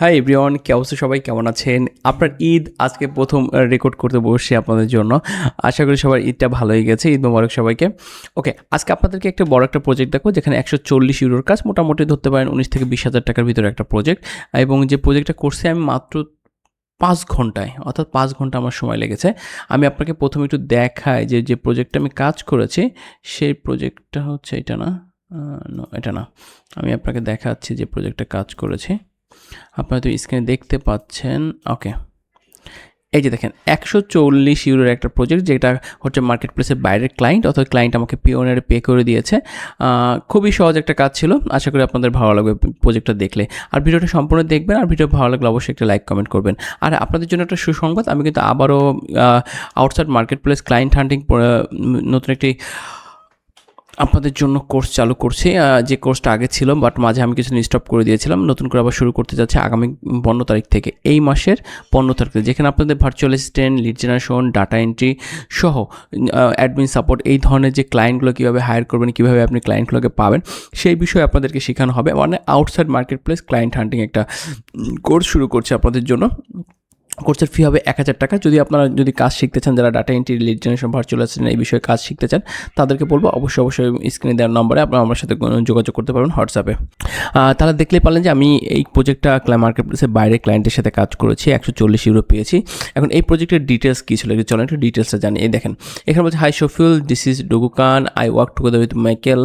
Hi everyone, কি অবস্থা? সবাই কেমন আছেন? আপনার ঈদ আজকে প্রথম রেকর্ড করতে বসছি আপনাদের জন্য। আশা করি সবার ঈদটা ভালোই গেছে। ঈদ মোবারক সবাইকে। ওকে, আজকে আপনাদেরকে একটা বড় একটা প্রজেক্ট দেখো, যেখানে 140 ইউরোর কাজ, মোটামুটি ধরতে পারেন 19 থেকে 20,000 টাকার ভিতরে একটা প্রজেক্ট। এবং যে প্রজেক্টটা করছি আমি মাত্র 5 ঘন্টায়, অর্থাৎ 5 ঘন্টা আমার সময় লেগেছে। আমি আপনাকে প্রথমে একটু দেখাই যে প্রজেক্টটা আমি কাজ করেছি, সেই প্রজেক্টটা হচ্ছে এটা না, এটা না। আমি আপনাকে দেখাচ্ছি যে প্রজেক্টটা কাজ করেছি। আপনারা তো স্ক্রিনে দেখতে পাচ্ছেন। ওকে, এই যে দেখেন 140 ইউরোর একটা প্রজেক্ট, যেটা হচ্ছে মার্কেট প্লেসের বাইরের ক্লায়েন্ট, অর্থাৎ ক্লায়েন্ট আমাকে পিওনারে পে করে দিয়েছে। খুবই সহজ একটা কাজ ছিল। আশা করি আপনাদের ভালো লাগবে প্রজেক্টটা দেখলে। আর ভিডিওটা সম্পূর্ণ দেখবেন, আর ভিডিও ভালো লাগলে অবশ্যই একটা লাইক কমেন্ট করবেন। আর আপনাদের জন্য একটা সুসংবাদ, আমি কিন্তু আবারও আউটসাইড মার্কেট প্লেস ক্লায়েন্ট হান্টিং নতুন একটি আপনাদের জন্য কোর্স চালু করছি। যে কোর্সটা আগে ছিল, বাট মাঝে আমি কিছু স্টপ করে দিয়েছিলাম। নতুন করে আবার শুরু করতে যাচ্ছে আগামী 15 তারিখ থেকে, এই মাসের 15 তারিখ থেকে, যেখানে আপনাদের virtual assistant, lead generation, data entry সহ অ্যাডমিন সাপোর্ট, এই ধরনের যে ক্লায়েন্টগুলো কীভাবে হায়ার করবেন, কীভাবে আপনি ক্লায়েন্টগুলোকে পাবেন, সেই বিষয়ে আপনাদেরকে শেখানো হবে। মানে আউটসাইড মার্কেট প্লেস ক্লায়েন্ট হান্টিং একটা কোর্স শুরু করছে আপনাদের জন্য। কোর্সের ফি হবে 1000 টাকা। আপনারা যদি কাজ শিখতে চান, যারা data entry, lead generation, virtual assistant এই বিষয়ে কাজ শিখতে চান, তাদেরকে বলবো অবশ্যই স্ক্রিনে দেওয়ার নম্বরে আপনারা আমার সাথে যোগাযোগ করতে পারবেন হোয়াটসঅ্যাপে। তাহলে দেখলেই পারলেন যে আমি এই প্রজেক্টটা মার্কেট প্লেসের বাইরে ক্লায়েন্টের সাথে কাজ করেছি, 140 ইউরো পেয়েছি। এখন এই প্রজেক্টের ডিটেলস কী ছিল, চলেন একটু ডিটেলসটা জানি। এই দেখেন, এখানে বলছে, hi Shafiul, this is Dogukan, I work together with Michael,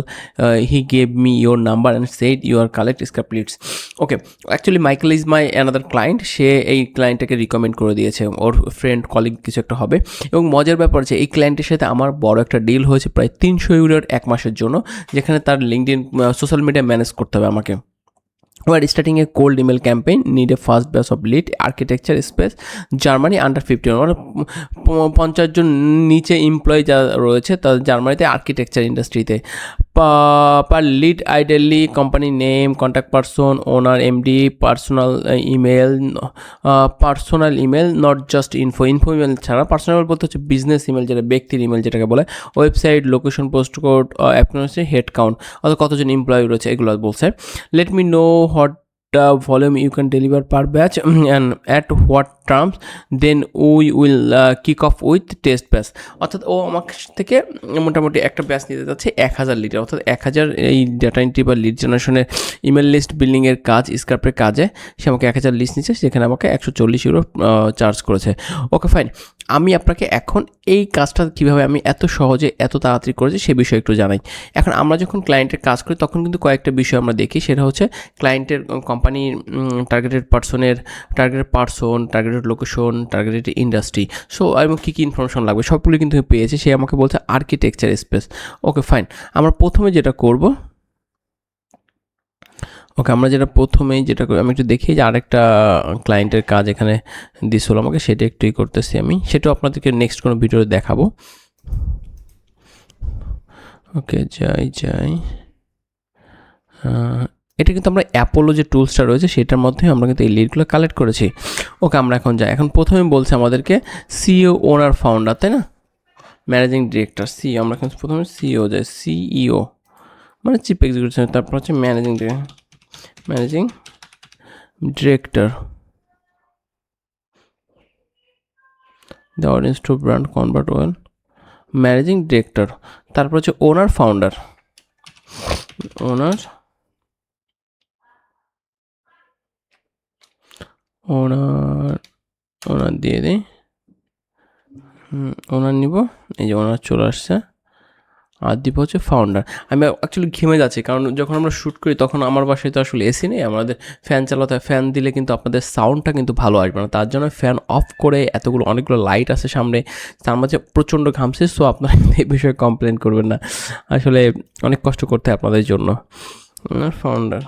he gave me your number and said you are collect scrap leads. Okay, actually Michael is my another client. সে এই ক্লায়েন্টটাকে রিকমেন্ড করে দিয়েছে, ওর ফ্রেন্ড কলিগ কিছু একটা হবে। এবং মজার ব্যাপার হচ্ছে, এই ক্লায়েন্টের সাথে আমার বড় একটা ডিল হয়েছে প্রায় 300 ইউরোর 1 মাসের জন্য, যেখানে তার লিঙ্কডইন সোশ্যাল মিডিয়া ম্যানেজ করতে হবে আমাকে। We are starting a cold email campaign, need a fast batch of lead, architecture space, Germany under 50, মানে 50 জন নিচে এমপ্লয়ি যা রয়েছে তা জার্মানিতে আর্কিটেকচার ইন্ডাস্ট্রিতে। Per lead ideally company name, contact person, owner, MD, personal email, not just info email ছাড়া। Personal বলতে হচ্ছে বিজনেস ইমেল, যেটা ব্যক্তির ইমেল যেটাকে বলে। ওয়েবসাইট, লোকেশন, পোস্ট কোড, অ্যাপনোসি, হেড কাউন্ট, অর্থাৎ কতজন এমপ্লয়ি রয়েছে এগুলো বলছে। Let me know what volume you can deliver per batch and at what terms, then we will kick off with test batch। অর্থাৎ ও আমার থেকে মোটামুটি একটা ব্যাচ নিতে যাচ্ছে 1000 লিটার, অর্থাৎ 1000 এই ডাটা এন্ট্রি বা লিড জেনারেশনের ইমেল লিস্ট বিল্ডিংয়ের কাজ, স্ক্রাপের কাজে সে আমাকে 1000 লিস্ট নিচ্ছে, সেখানে আমাকে 140 ইউরো চার্জ করেছে। ওকে ফাইন, আমি আপনাকে এখন এই কাজটা কীভাবে আমি এত সহজে এত তাড়াতাড়ি করেছি সে বিষয়ে একটু জানাই। এখন আমরা যখন ক্লায়েন্টের কাজ করি তখন কিন্তু কয়েকটা বিষয় আমরা দেখি, সেটা হচ্ছে ক্লায়েন্টের কোম্পানির targeted person, targeted location, targeted industry, so এবং কী কী ইনফরমেশন লাগবে সবগুলো কিন্তু পেয়েছে। সে আমাকে বলছে আর্কিটেকচার স্পেস। ওকে ফাইন, আমরা প্রথমে যেটা করব, যেটা করি আমি একটু দেখি যে আরেকটা ক্লায়েন্টের কাজ এখানে দিছিল আমাকে, সেটা একটুই করতেছি আমি, সেটাও আপনাদেরকে নেক্সট কোনো ভিডিওতে দেখাবো। ওকে, যাই এটা কিন্তু আমরা অ্যাপোলো যে টুলসটা রয়েছে সেটার মধ্যে আমরা কিন্তু এই লিডগুলো কালেক্ট করেছি। ওকে, আমরা এখন যাই। এখন প্রথমে বলছে আমাদেরকে সিইও, ওনার, ফাউন্ডার, তাই না, ম্যানেজিং ডিরেক্টর, সিইও। আমরা এখন প্রথমে সিইও যাই, সিইও মানে চিফ এক্সিকিউটিভ, তারপর হচ্ছে managing director, the audience to brand convert well, managing director, তারপর হচ্ছে ওনার, ফাউন্ডার, ওনার দিয়ে দিই। ওনার নিব, এই যে ওনার চলে আসছে। আর দিব হচ্ছে ফাউন্ডার। আমি অ্যাকচুয়ালি ঘেমে যাচ্ছি, কারণ যখন আমরা শ্যুট করি তখন আমার বাসায় তো আসলে এসি নেই, আমাদের ফ্যান চালাতে হয়। ফ্যান দিলে কিন্তু আপনাদের সাউন্ডটা কিন্তু ভালো আসবে না, তার জন্য ফ্যান অফ করে অনেকগুলো লাইট আছে সামনে, তার মাঝে প্রচণ্ড ঘামছে। সো আপনারা এই বিষয়ে কমপ্লেন করবেন না, আসলে অনেক কষ্ট করতে হয় আপনাদের জন্য। ফাউন্ডার,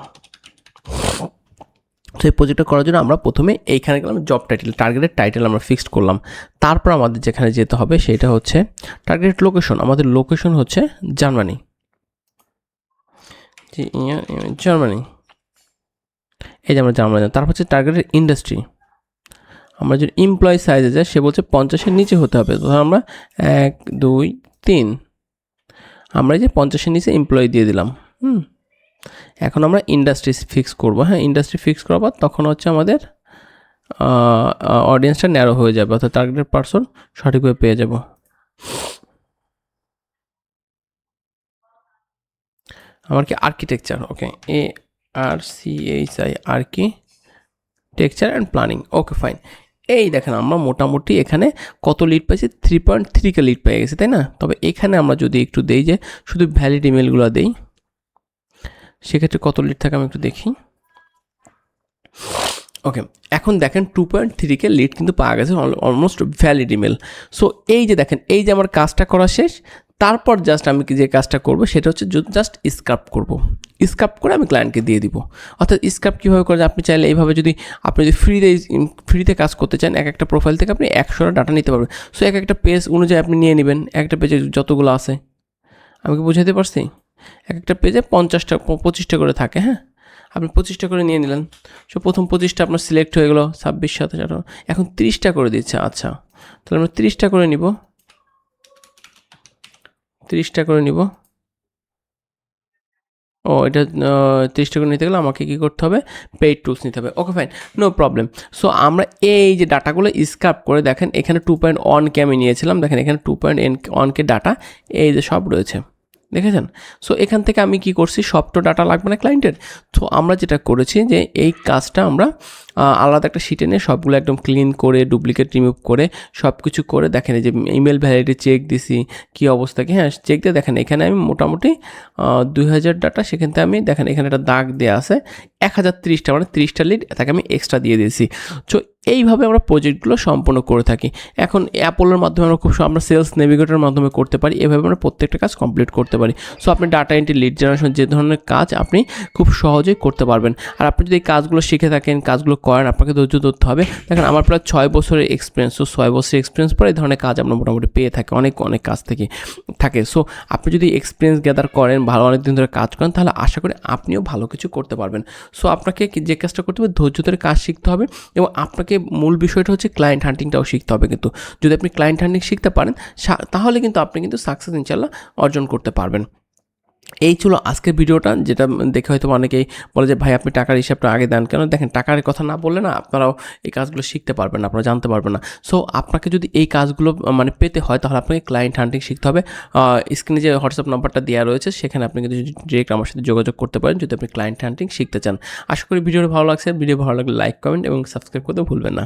তো এই প্রজেক্টটা করার জন্য আমরা প্রথমে এইখানে গেলাম, জব টাইটেল, টার্গেটের টাইটেল আমরা ফিক্সড করলাম। তারপর আমাদের যেখানে যেতে হবে সেটা হচ্ছে টার্গেট লোকেশন। আমাদের লোকেশন হচ্ছে জার্মানি, এই যে আমরা জার্মানি। তারপর হচ্ছে টার্গেটের ইন্ডাস্ট্রি। আমরা যদি এমপ্লয়ি সাইজে যাই, সে বলছে 50-এর নিচে হতে হবে, তখন আমরা 1 2 3 আমরা এই যে 50-এর নিচে এমপ্লয়ি দিয়ে দিলাম। এখন আমরা ইন্ডাস্ট্রি ফিক্স করব। হ্যাঁ, ইন্ডাস্ট্রি ফিক্স করার পর তখন হচ্ছে আমাদের অডিয়েন্সটা ন্যারো হয়ে যাবে, অর্থাৎ টার্গেটেড পারসন সঠিকভাবে পেয়ে যাব। আমার কি architecture, okay, ARCHI architecture and planning, okay fine. এই দেখেন আমরা মোটামুটি এখানে কত লিড পাইছি, 3.3 লিড পেয়ে গেছে, তাই না? তবে এখানে আমরা যদি একটু দেই যে শুধু ভ্যালিড ইমেলগুলো দেই, সেক্ষেত্রে কত লিড থাকে আমি একটু দেখি। ওকে, এখন দেখেন 2.3 লিড কিন্তু পাওয়া গেছে, অলমোস্ট ভ্যালিড ইমেল। সো এই যে দেখেন, এই যে আমার কাজটা করা শেষ, তারপর জাস্ট আমি যে কাজটা করবো সেটা হচ্ছে জাস্ট স্ক্রাপ করব। স্ক্রাপ করে আমি ক্লায়েন্টকে দিয়ে দিব। অর্থাৎ স্ক্রাপ কীভাবে করে, আপনি চাইলে এইভাবে যদি আপনি যদি ফ্রিতে কাজ করতে চান, এক একটা প্রোফাইল থেকে আপনি 100টা ডাটা নিতে পারবেন। সো এক একটা পেজ অনুযায়ী আপনি নিয়ে নেবেন, একটা পেজে যতগুলো আছে। আমি কি বুঝাতে পারছি? এক একটা পেজে 25টা করে থাকে। হ্যাঁ, আপনি 25টা করে নিয়ে নিলেন। সো প্রথম 25টা আপনার সিলেক্ট হয়ে গেলো, 26, 27, 18, এখন 30টা করে দিচ্ছে। আচ্ছা, তাহলে আমরা 30টা করে নিব, 30টা করে নিব। ও, এটা 30টা করে নিতে গেলে আমাকে কী করতে হবে, পেইড টুলস নিতে হবে। Okay fine, no problem. So আমরা এই যে ডাটাগুলো স্ক্রাপ করে, দেখেন এখানে 2.1কে আমি নিয়েছিলাম, দেখেন এখানে 2.1কে ডাটা এই যে সব রয়েছে, দেখেছেন? সো এখান থেকে আমি কি করছি, সব তো ডাটা লাগবে না ক্লায়েন্টের। তো আমরা যেটা করেছি যে এই কাজটা আমরা আলাদা একটা শিটে নিয়ে সবগুলো একদম ক্লিন করে, ডুপ্লিকেট রিমুভ করে, সব কিছু করে, দেখেন এই যে ইমেল ভ্যালিডিটি চেক দিছি, কী অবস্থা কি। হ্যাঁ, চেক দিয়ে দেখেন এখানে আমি মোটামুটি 2000 ডাটা, সেখান থেকে আমি দেখেন এখানে একটা দাগ দেওয়া আছে 1030টা, মানে 30টা লিড তাকে আমি এক্সট্রা দিয়ে দিয়েছি। সো এইভাবে আমরা প্রজেক্টগুলো সম্পন্ন করে থাকি। এখন অ্যাপোলোর মাধ্যমে আমরা সেলস নেভিগেটরের মাধ্যমে করতে পারি, এভাবে আমরা প্রত্যেকটা কাজ কমপ্লিট করতে পারি। সো আপনি ডাটা এন্ট্রি, লিড জেনারেশন, যে ধরনের কাজ আপনি খুব সহজেই করতে পারবেন। আর আপনি যদি এই কাজগুলো শিখে থাকেন, কাজগুলো করেন, আপনাকে ধৈর্য ধরতে হবে। দেখেন আমার প্রায় 6 বছরের এক্সপিরিয়েন্স। সো 6 বছরের এক্সপিরিয়েন্স পরে এই ধরনের কাজ আমরা মোটামুটি পেয়ে থাকি, অনেক কাজ থেকে থাকে। সো আপনি যদি এক্সপিরিয়েন্স গ্যাদার করেন, ভালো অনেক দিন ধরে কাজ করেন, তাহলে আশা করি আপনিও ভালো কিছু করতে পারবেন। সো আপনাকে যে কাজটা করতে হবে, ধৈর্য ধরে কাজ শিখতে হবে, এবং আপনাকে মূল বিষয়টা হচ্ছে ক্লায়েন্ট হান্টিংটাও শিখতে হবে। কিন্তু যদি আপনি ক্লায়েন্ট হান্টিং শিখতে পারেন, তাহলে কিন্তু আপনি কিন্তু সাকসেস ইনশাল্লাহ অর্জন করতে পারবেন। এই ছিল আজকের ভিডিওটা, যেটা দেখে হয়তো অনেকেই বলে যে ভাই আপনি টাকার হিসাবটা আগে দেন কেন। দেখেন, টাকার কথা না বললে না আপনারাও এই কাজগুলো শিখতে পারবেন না, আপনারা জানতে পারবেন না। সো আপনাকে যদি এই কাজগুলো মানে পেতে হয়, তাহলে আপনাকে ক্লায়েন্ট হান্টিং শিখতে হবে। স্ক্রিনে যে হোয়াটসঅ্যাপ নাম্বারটা দেওয়া রয়েছে, সেখানে আপনি কিন্তু ডিরেক্ট আমার সাথে যোগাযোগ করতে পারেন যদি আপনি ক্লায়েন্ট হান্টিং শিখতে চান। আশা করি ভিডিওটা ভালো লাগছে। ভিডিও ভালো লাগলে লাইক, কমেন্ট এবং সাবস্ক্রাইব করতে ভুলবেন না।